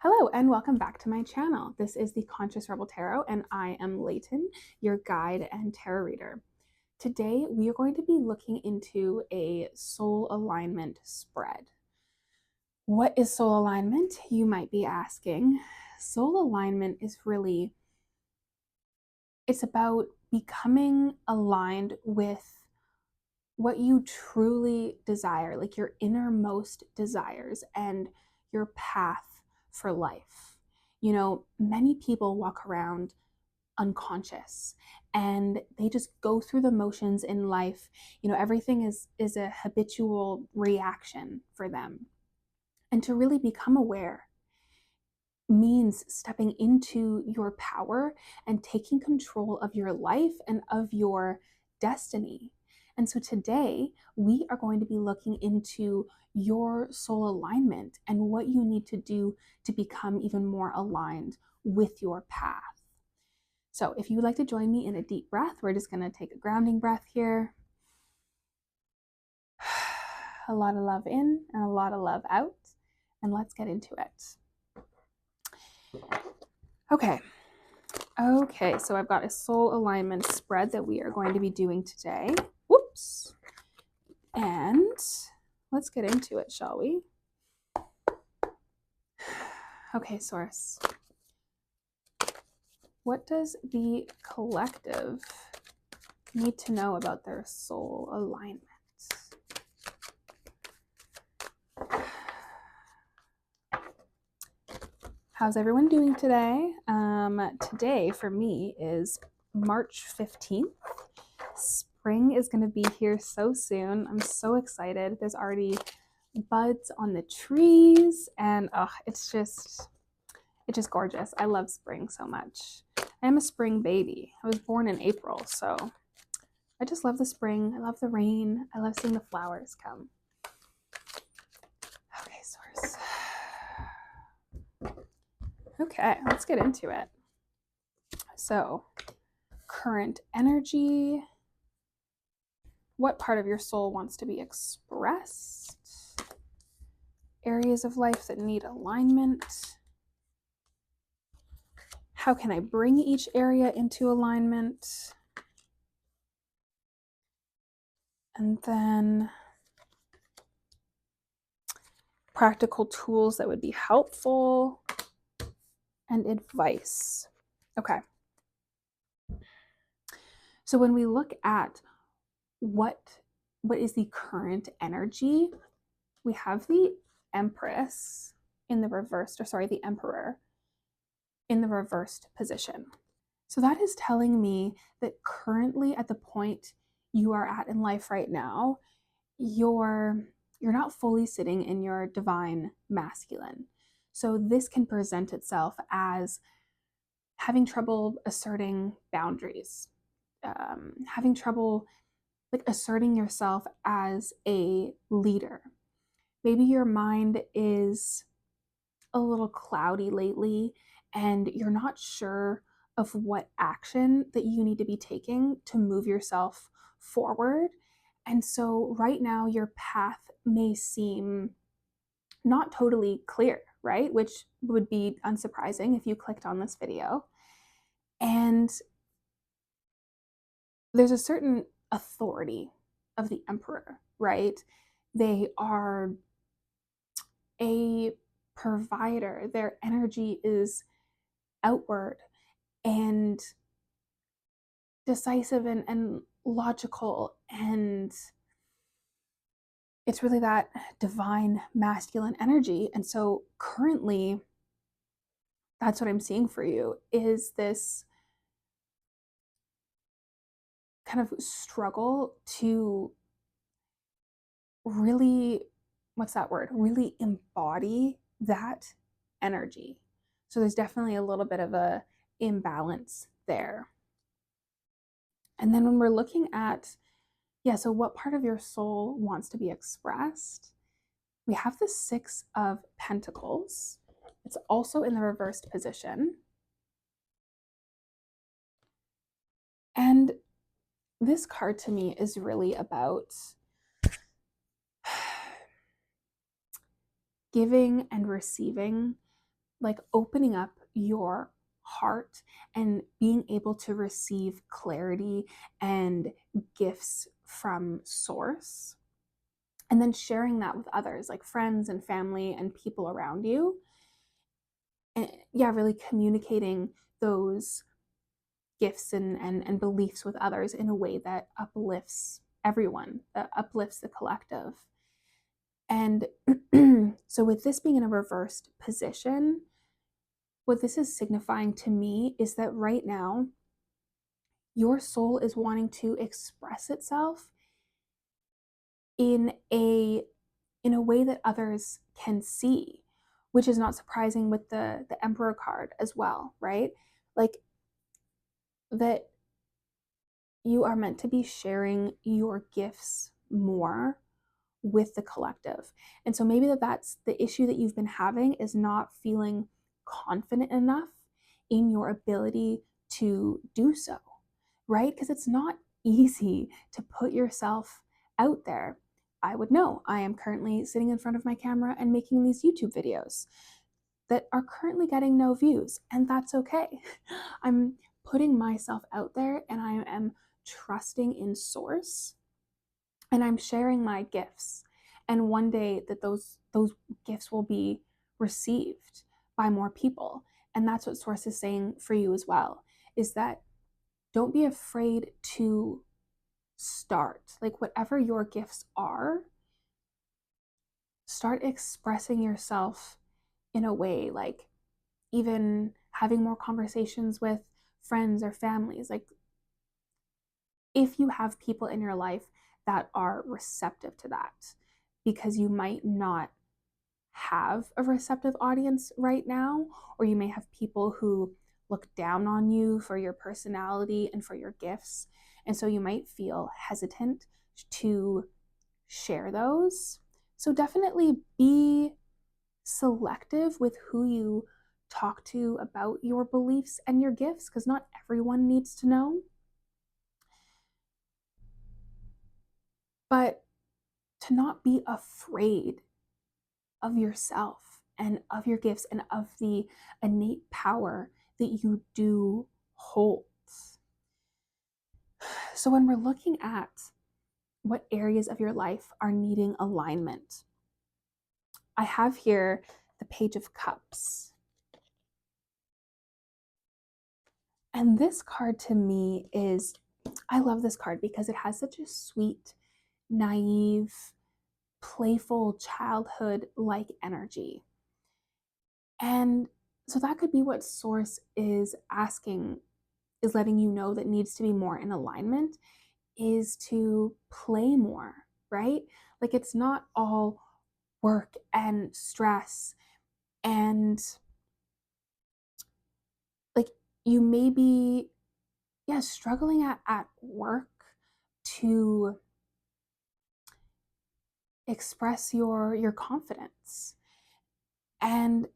Hello and welcome back to my channel. This is the Conscious Rebel Tarot and I am Layton, your guide and tarot reader. Today we are going to be looking into a soul alignment spread. What is soul alignment? You might be asking. Soul alignment is really, it's about becoming aligned with what you truly desire, like your innermost desires and your path for life. You know, many people walk around unconscious and they just go through the motions in life. You know, everything is a habitual reaction for them. And to really become aware means stepping into your power and taking control of your life and of your destiny. And so today we are going to be looking into your soul alignment and what you need to do to become even more aligned with your path. So if you would like to join me in a deep breath, we're just going to take a grounding breath here. A lot of love in and a lot of love out. And let's get into it. Okay, so I've got a soul alignment spread that we are going to be doing today. Whoops. And let's get into it, shall we? Okay, Source. What does the collective need to know about their soul alignment? How's everyone doing today? Today for me is March 15th. Spring is going to be here so soon. I'm so excited. There's already buds on the trees and it's just gorgeous. I love spring so much. I am a spring baby. I was born in April, so I just love the spring. I love the rain. I love seeing the flowers come. Okay, Source. Okay, let's get into it. So, current energy. What part of your soul wants to be expressed? Areas of life that need alignment. How can I bring each area into alignment? And then practical tools that would be helpful and advice. Okay. So when we look at what is the current energy, we have the Empress in the reversed, or sorry, the Emperor in the reversed position. So that is telling me that currently at the point you are at in life right now, you're not fully sitting in your divine masculine. So this can present itself as having trouble asserting boundaries, having trouble like asserting yourself as a leader. Maybe your mind is a little cloudy lately and you're not sure of what action that you need to be taking to move yourself forward. And so right now your path may seem not totally clear, right? Which would be unsurprising if you clicked on this video. And there's a certain authority of the Emperor, right? They are a provider. Their energy is outward and decisive and logical, and it's really that divine masculine energy. And so currently that's what I'm seeing for you, is this kind of struggle to really, what's that word? Really embody that energy. So there's definitely a little bit of a imbalance there. And then when we're looking at, so what part of your soul wants to be expressed? We have the Six of Pentacles. It's also in the reversed position. And this card to me is really about giving and receiving, like opening up your heart and being able to receive clarity and gifts from source, and then sharing that with others, like friends and family and people around you. And yeah, really communicating those gifts and beliefs with others in a way that uplifts everyone, that uplifts the collective. And so, with this being in a reversed position, what this is signifying to me is that right now, your soul is wanting to express itself in a way that others can see, which is not surprising with the Emperor card as well, right? Like that you are meant to be sharing your gifts more with the collective. And so maybe that's the issue that you've been having, is not feeling confident enough in your ability to do so, right? Because it's not easy to put yourself out there. I would know. I am currently sitting in front of my camera and making these YouTube videos that are currently getting no views, and that's okay. I'm putting myself out there and I am trusting in source, and I'm sharing my gifts. And one day that those gifts will be received by more people. And that's what source is saying for you as well, is that don't be afraid to start. Like whatever your gifts are, start expressing yourself in a way, like even having more conversations with friends or families. Like if you have people in your life that are receptive to that, because you might not have a receptive audience right now, or you may have people who look down on you for your personality and for your gifts. And so you might feel hesitant to share those. So definitely be selective with who you talk to about your beliefs and your gifts, because not everyone needs to know. But to not be afraid of yourself and of your gifts and of the innate power that you do hold. So, when we're looking at what areas of your life are needing alignment, I have here the Page of Cups. And this card to me is, I love this card because it has such a sweet, naive, playful, childhood like energy. And so that could be what Source is asking, is letting you know that needs to be more in alignment, is to play more, right? Like it's not all work and stress, and like you may be, yeah, struggling at work to express your confidence. And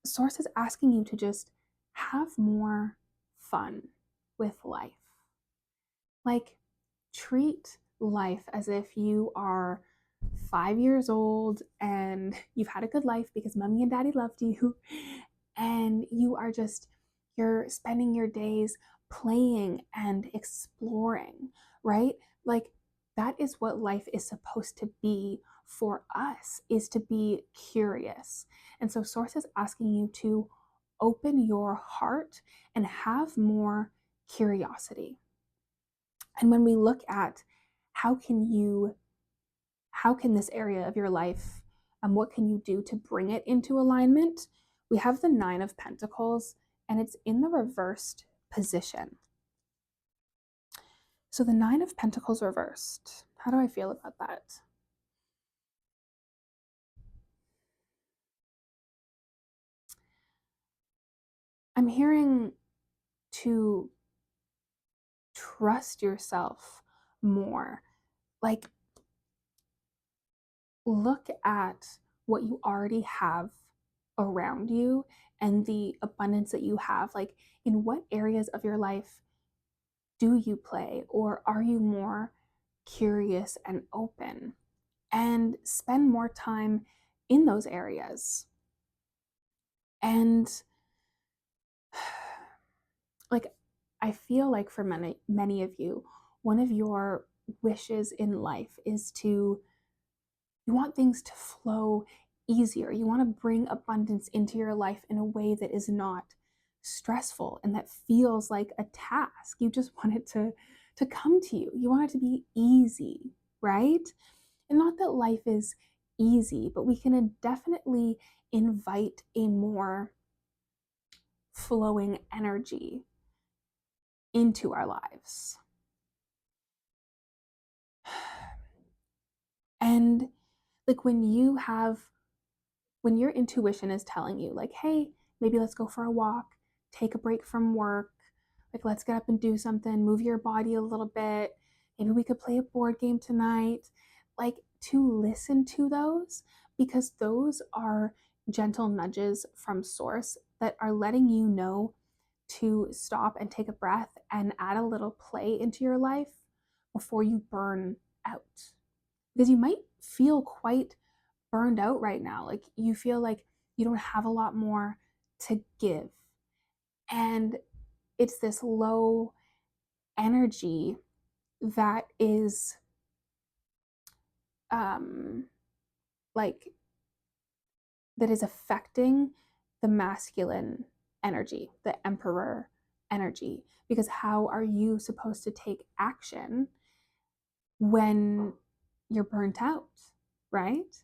Source is asking you to just have more fun with life. Like, treat life as if you are 5 years old and you've had a good life because mommy and daddy loved you, and you're spending your days playing and exploring, right? Like, that is what life is supposed to be for us, is to be curious. And so Source is asking you to open your heart and have more curiosity. And when we look at how can you, how can this area of your life, what can you do to bring it into alignment? We have the Nine of Pentacles, and it's in the reversed position. So the Nine of Pentacles reversed. How do I feel about that? I'm hearing to trust yourself more. Like, look at what you already have around you and the abundance that you have. Like, in what areas of your life do you play, or are you more curious and open? And spend more time in those areas. And like, I feel like for many of you, one of your wishes in life is to, you want things to flow easier. You want to bring abundance into your life in a way that is not stressful and that feels like a task. You just want it to come to you. You want it to be easy, right? And not that life is easy, but we can definitely invite a more flowing energy into our lives. And like when your intuition is telling you, like, hey, maybe let's go for a walk, take a break from work, like, let's get up and do something, move your body a little bit, maybe we could play a board game tonight, like, to listen to those, because those are gentle nudges from source that are letting you know to stop and take a breath and add a little play into your life before you burn out. Because you might feel quite burned out right now. Like you feel like you don't have a lot more to give. And it's this low energy that is um like that is affecting the masculine energy, the emperor energy. Because how are you supposed to take action when you're burnt out, right?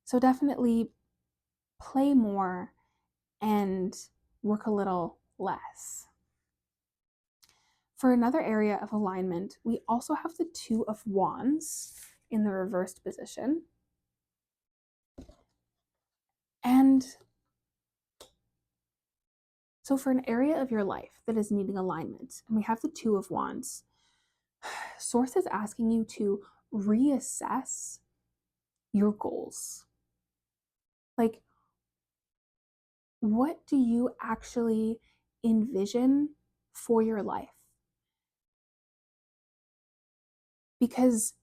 So definitely play more and work a little less. For another area of alignment, we also have the Two of Wands in the reversed position. And so for an area of your life that is needing alignment, and we have the Two of Wands, Source is asking you to reassess your goals. Like, what do you actually envision for your life? Because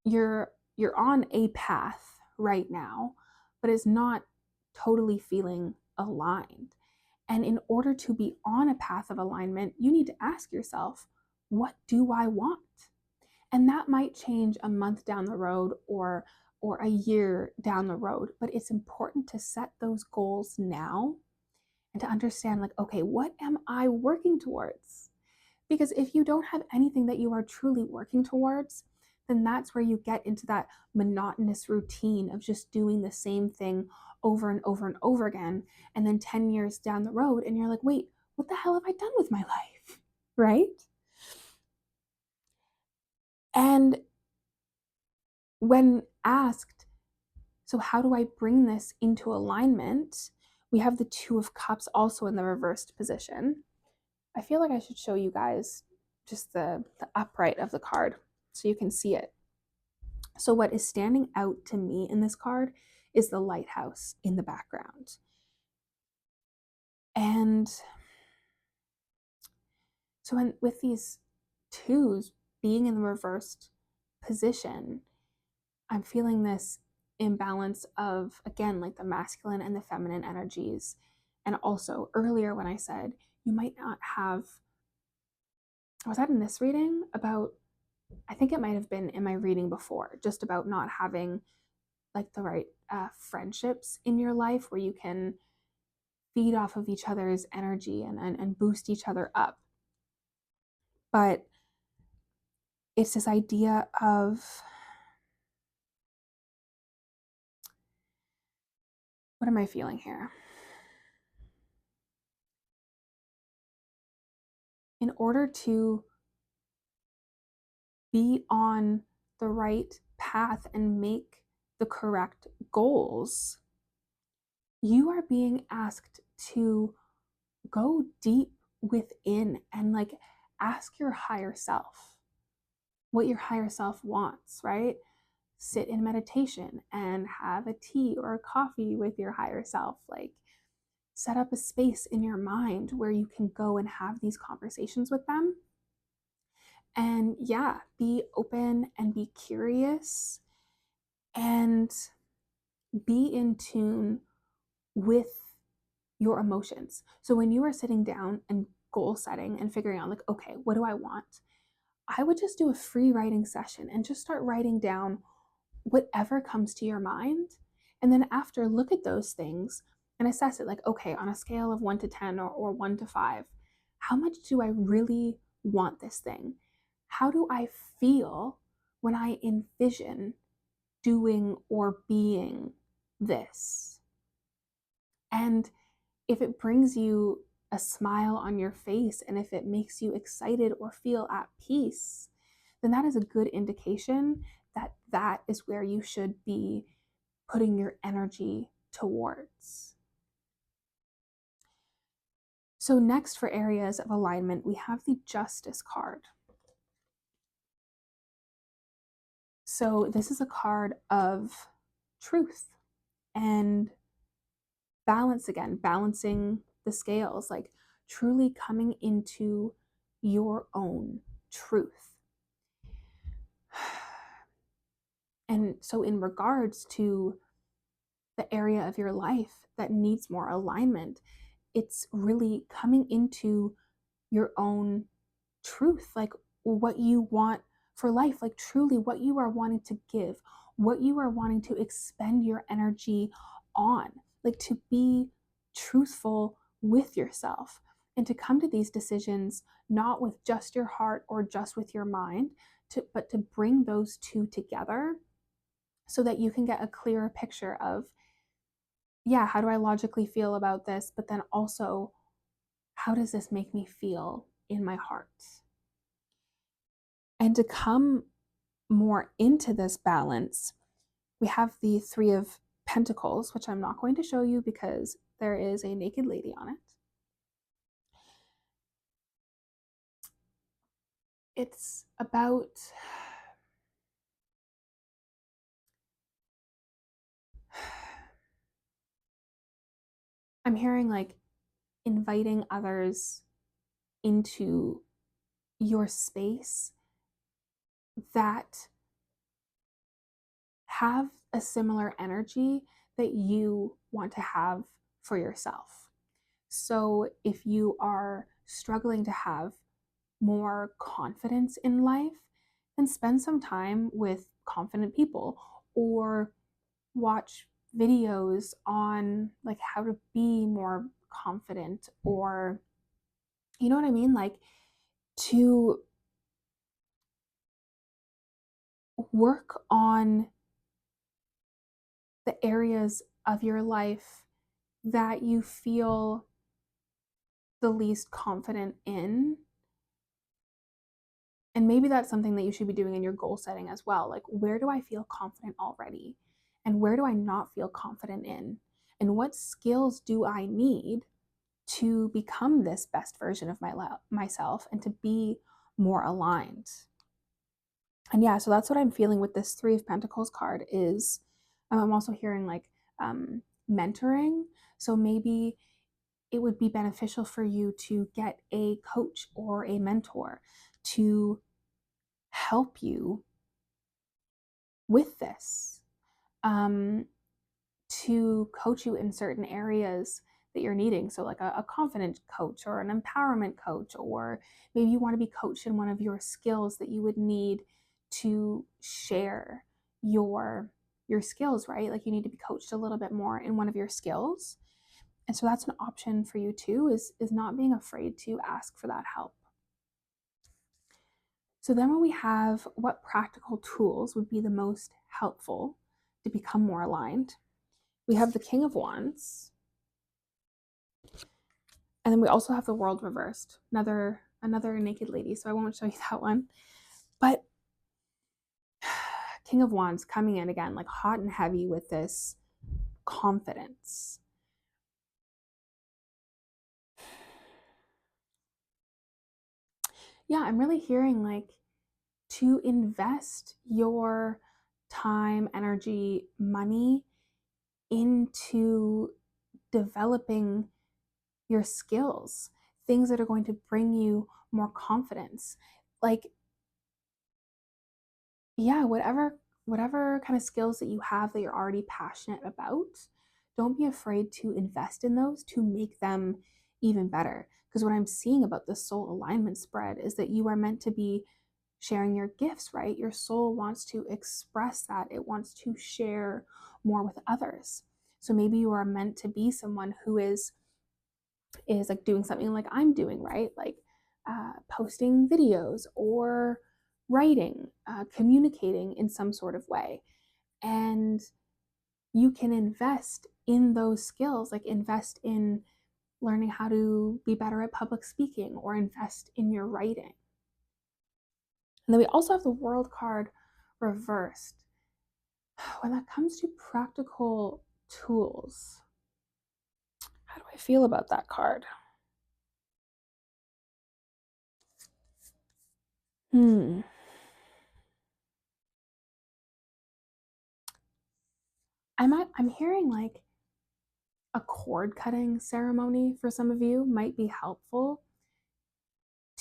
you're on a path right now, but it's not totally feeling aligned. And in order to be on a path of alignment, you need to ask yourself, what do I want? And that might change a month down the road or a year down the road, but it's important to set those goals now and to understand, like, okay, what am I working towards? Because if you don't have anything that you are truly working towards, then that's where you get into that monotonous routine of just doing the same thing over and over and over again. And then 10 years down the road, and you're like, wait, what the hell have I done with my life? Right? And when asked, so how do I bring this into alignment? We have the Two of Cups also in the reversed position. I feel like I should show you guys just the upright of the card so you can see it. So what is standing out to me in this card is the lighthouse in the background. And so with these twos being in the reversed position, I'm feeling this imbalance of, again, like the masculine and the feminine energies. And also earlier when I said you might not have, was that in this reading about, I think it might have been in my reading before, just about not having like the right friendships in your life where you can feed off of each other's energy and boost each other up. But it's this idea of, what am I feeling here? In order to be on the right path and make the correct goals, you are being asked to go deep within and like ask your higher self what your higher self wants, right? Sit in meditation and have a tea or a coffee with your higher self. Like, set up a space in your mind where you can go and have these conversations with them. And yeah, be open and be curious and be in tune with your emotions. So when you are sitting down and goal setting and figuring out, like, okay, what do I want? I would just do a free writing session and just start writing down whatever comes to your mind. And then after, look at those things and assess it, like, okay, on a scale of 1 to 10 or 1 to 5, how much do I really want this thing? How do I feel when I envision doing or being this? And if it brings you a smile on your face and if it makes you excited or feel at peace, then that is a good indication that that is where you should be putting your energy towards. So, next for areas of alignment, we have the Justice card. So, this is a card of truth and balance again, balancing the scales, like truly coming into your own truth. And so, in regards to the area of your life that needs more alignment, it's really coming into your own truth, like what you want for life, like truly what you are wanting to give, what you are wanting to expend your energy on, like to be truthful with yourself and to come to these decisions not with just your heart or just with your mind, but to bring those two together so that you can get a clearer picture of, yeah, how do I logically feel about this, but then also, how does this make me feel in my heart? And to come more into this balance, we have the Three of Pentacles, which I'm not going to show you because there is a naked lady on it. It's about I'm hearing like inviting others into your space that have a similar energy that you want to have for yourself. So if you are struggling to have more confidence in life, then spend some time with confident people or watch videos on like how to be more confident, or you know what I mean, like to work on the areas of your life that you feel the least confident in. And maybe that's something that you should be doing in your goal setting as well. Like, where do I feel confident already? And where do I not feel confident in? And what skills do I need to become this best version of myself and to be more aligned? And yeah, so that's what I'm feeling with this Three of Pentacles card is I'm also hearing like mentoring. So maybe it would be beneficial for you to get a coach or a mentor to help you with this, um, to coach you in certain areas that you're needing. So, like a confidence coach or an empowerment coach, or maybe you want to be coached in one of your skills that you would need to share your skills, right? Like you need to be coached a little bit more in one of your skills. And so that's an option for you too, is not being afraid to ask for that help. So then when we have what practical tools would be the most helpful to become more aligned, we have the King of Wands. And then we also have the World reversed, another naked lady, so I won't show you that one. But King of Wands coming in again, like hot and heavy with this confidence. Yeah, I'm really hearing like to invest your time, energy, money into developing your skills, things that are going to bring you more confidence. Like, yeah, whatever kind of skills that you have that you're already passionate about, don't be afraid to invest in those to make them even better. Because what I'm seeing about the soul alignment spread is that you are meant to be sharing your gifts, right? Your soul wants to express that, it wants to share more with others. So maybe you are meant to be someone who is like doing something like I'm doing, right? Like posting videos or writing, communicating in some sort of way. And you can invest in those skills, like invest in learning how to be better at public speaking or invest in your writing. And then we also have the World card reversed. When that comes to practical tools, how do I feel about that card? I'm hearing like a cord cutting ceremony for some of you might be helpful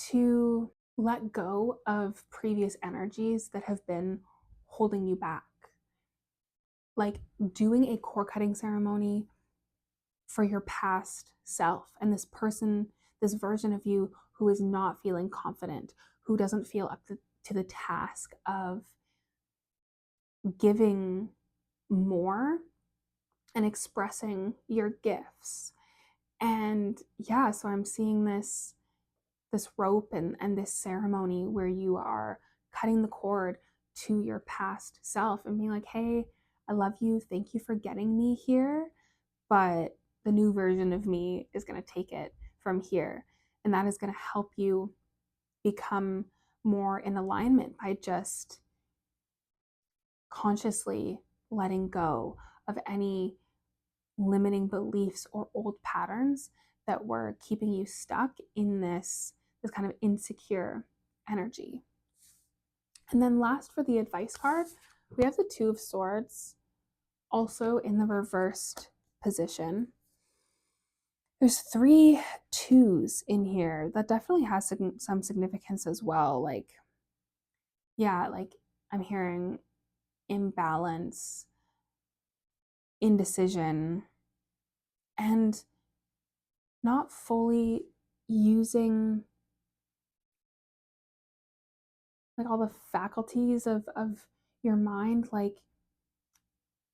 to let go of previous energies that have been holding you back. Like doing a cord cutting ceremony for your past self and this person, this version of you who is not feeling confident, who doesn't feel up to the task of giving more and expressing your gifts. And yeah, so I'm seeing this rope and this ceremony where you are cutting the cord to your past self and being like, hey, I love you, thank you for getting me here, but the new version of me is going to take it from here. And that is going to help you become more in alignment by just consciously letting go of any limiting beliefs or old patterns that were keeping you stuck in this kind of insecure energy. And then last, for the advice card, we have the Two of Swords also in the reversed position. There's 3 twos in here. That definitely has some significance as well. Like, yeah, like I'm hearing imbalance, indecision, and not fully using like all the faculties of your mind. Like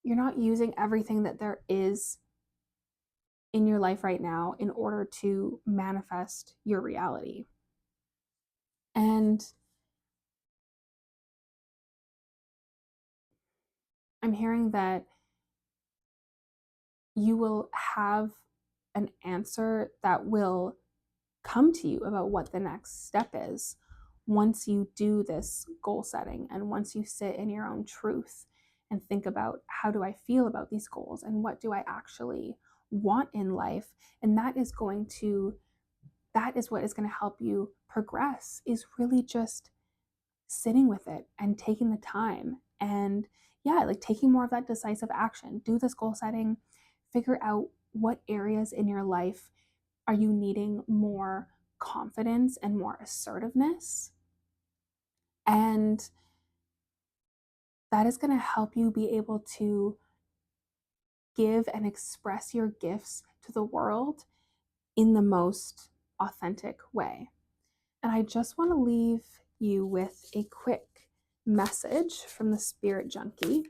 you're not using everything that there is in your life right now in order to manifest your reality. And I'm hearing that you will have an answer that will come to you about what the next step is once you do this goal setting and once you sit in your own truth and think about, how do I feel about these goals and what do I actually want in life? And that is what is going to help you progress, is really just sitting with it and taking the time and like taking more of that decisive action. Do this goal setting, figure out what areas in your life are you needing more confidence and more assertiveness? And that is going to help you be able to give and express your gifts to the world in the most authentic way. And I just want to leave you with a quick message from the Spirit Junkie.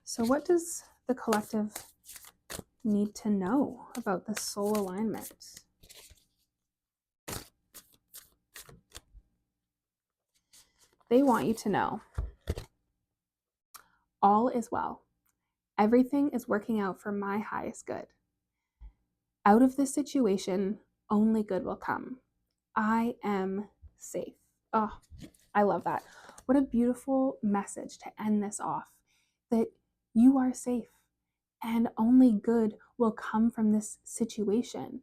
So, what does the collective need to know about the soul alignment? They want you to know all is well. Everything is working out for my highest good. Out of this situation, only good will come. I am safe. Oh, I love that. What a beautiful message to end this off, that you are safe and only good will come from this situation.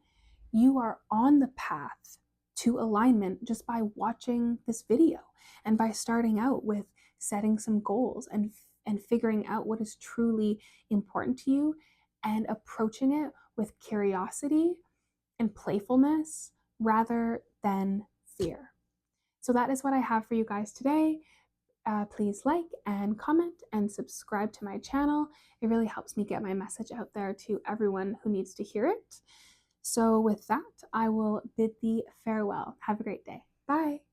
You are on the path to alignment just by watching this video and by starting out with setting some goals and figuring out what is truly important to you and approaching it with curiosity and playfulness rather than fear. So that is what I have for you guys today. Please like and comment and subscribe to my channel. It really helps me get my message out there to everyone who needs to hear it. So with that, I will bid thee farewell. Have a great day. Bye.